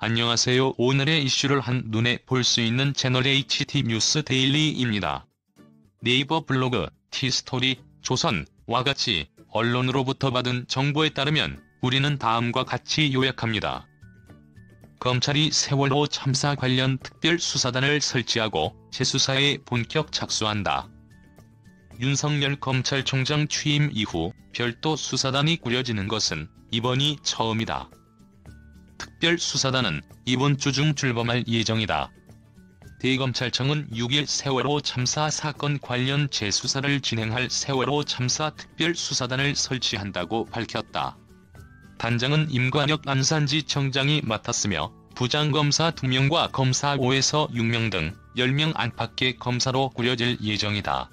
안녕하세요. 오늘의 이슈를 한눈에 볼 수 있는 채널 HT 뉴스 데일리입니다. 네이버 블로그, 티스토리, 조선와 같이 언론으로부터 받은 정보에 따르면 우리는 다음과 같이 요약합니다. 검찰이 세월호 참사 관련 특별수사단을 설치하고 재수사에 본격 착수한다. 윤석열 검찰총장 취임 이후 별도 수사단이 꾸려지는 것은 이번이 처음이다. 특별수사단은 이번 주 중 출범할 예정이다. 대검찰청은 6일 세월호 참사 사건 관련 재수사를 진행할 세월호 참사 특별수사단을 설치한다고 밝혔다. 단장은 임관혁 안산지청장이 맡았으며 부장검사 2명과 검사 5에서 6명 등 10명 안팎의 검사로 꾸려질 예정이다.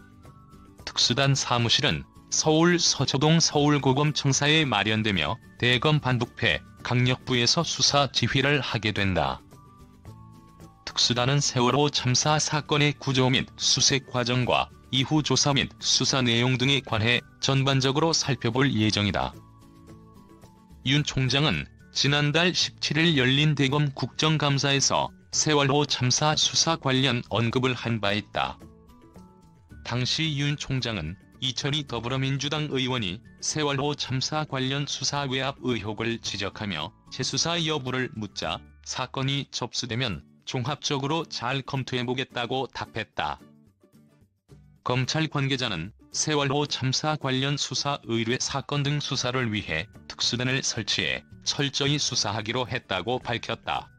특수단 사무실은 서울 서초동 서울고검청사에 마련되며 대검 반부패 강력부에서 수사 지휘를 하게 된다. 특수단은 세월호 참사 사건의 구조 및 수색 과정과 이후 조사 및 수사 내용 등에 관해 전반적으로 살펴볼 예정이다. 윤 총장은 지난달 17일 열린 대검 국정감사에서 세월호 참사 수사 관련 언급을 한 바 있다. 당시 윤 총장은 이천희 더불어민주당 의원이 세월호 참사 관련 수사 외압 의혹을 지적하며 재수사 여부를 묻자 사건이 접수되면 종합적으로 잘 검토해보겠다고 답했다. 검찰 관계자는 세월호 참사 관련 수사 의뢰 사건 등 수사를 위해 특수단을 설치해 철저히 수사하기로 했다고 밝혔다.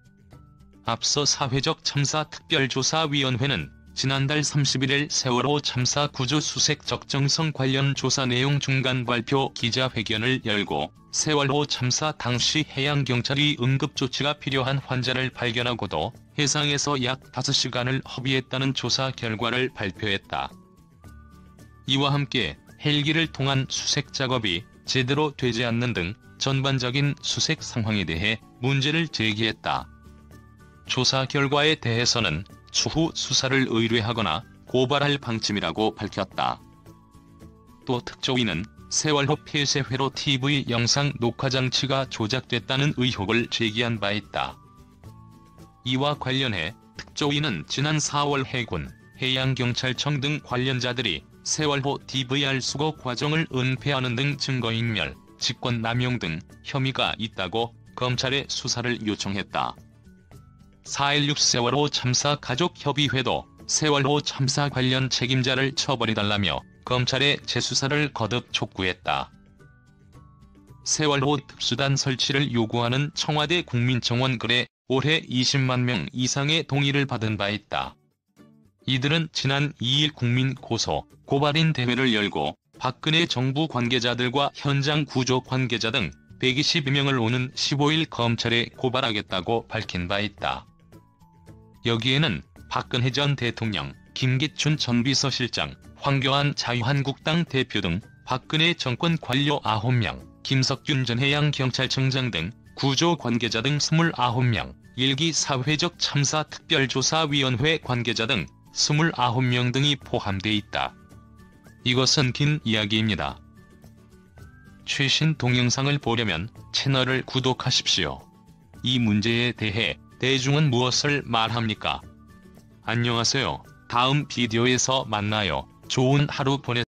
앞서 사회적 참사 특별조사위원회는 지난달 31일 세월호 참사 구조 수색 적정성 관련 조사 내용 중간 발표 기자회견을 열고 세월호 참사 당시 해양경찰이 응급조치가 필요한 환자를 발견하고도 해상에서 약 5시간을 허비했다는 조사 결과를 발표했다. 이와 함께 헬기를 통한 수색 작업이 제대로 되지 않는 등 전반적인 수색 상황에 대해 문제를 제기했다. 조사 결과에 대해서는 추후 수사를 의뢰하거나 고발할 방침이라고 밝혔다. 또 특조위는 세월호 폐쇄회로 TV 영상 녹화 장치가 조작됐다는 의혹을 제기한 바 있다. 이와 관련해 특조위는 지난 4월 해군, 해양경찰청 등 관련자들이 세월호 DVR 수거 과정을 은폐하는 등 증거인멸, 직권남용 등 혐의가 있다고 검찰에 수사를 요청했다. 4.16 세월호 참사 가족협의회도 세월호 참사 관련 책임자를 처벌해달라며 검찰에 재수사를 거듭 촉구했다. 세월호 특수단 설치를 요구하는 청와대 국민청원 글에 올해 20만 명 이상의 동의를 받은 바 있다. 이들은 지난 2일 국민 고소, 고발인 대회를 열고 박근혜 정부 관계자들과 현장 구조 관계자 등 122명을 오는 15일 검찰에 고발하겠다고 밝힌 바 있다. 여기에는 박근혜 전 대통령, 김기춘 전 비서실장, 황교안 자유한국당 대표 등 박근혜 정권 관료 9명, 김석균 전 해양경찰청장 등 구조 관계자 등 29명, 일기 사회적 참사 특별조사위원회 관계자 등 29명 등이 포함돼 있다. 이것은 긴 이야기입니다. 최신 동영상을 보려면 채널을 구독하십시오. 이 문제에 대해 대중은 무엇을 말합니까? 안녕하세요. 다음 비디오에서 만나요. 좋은 하루 보내세요.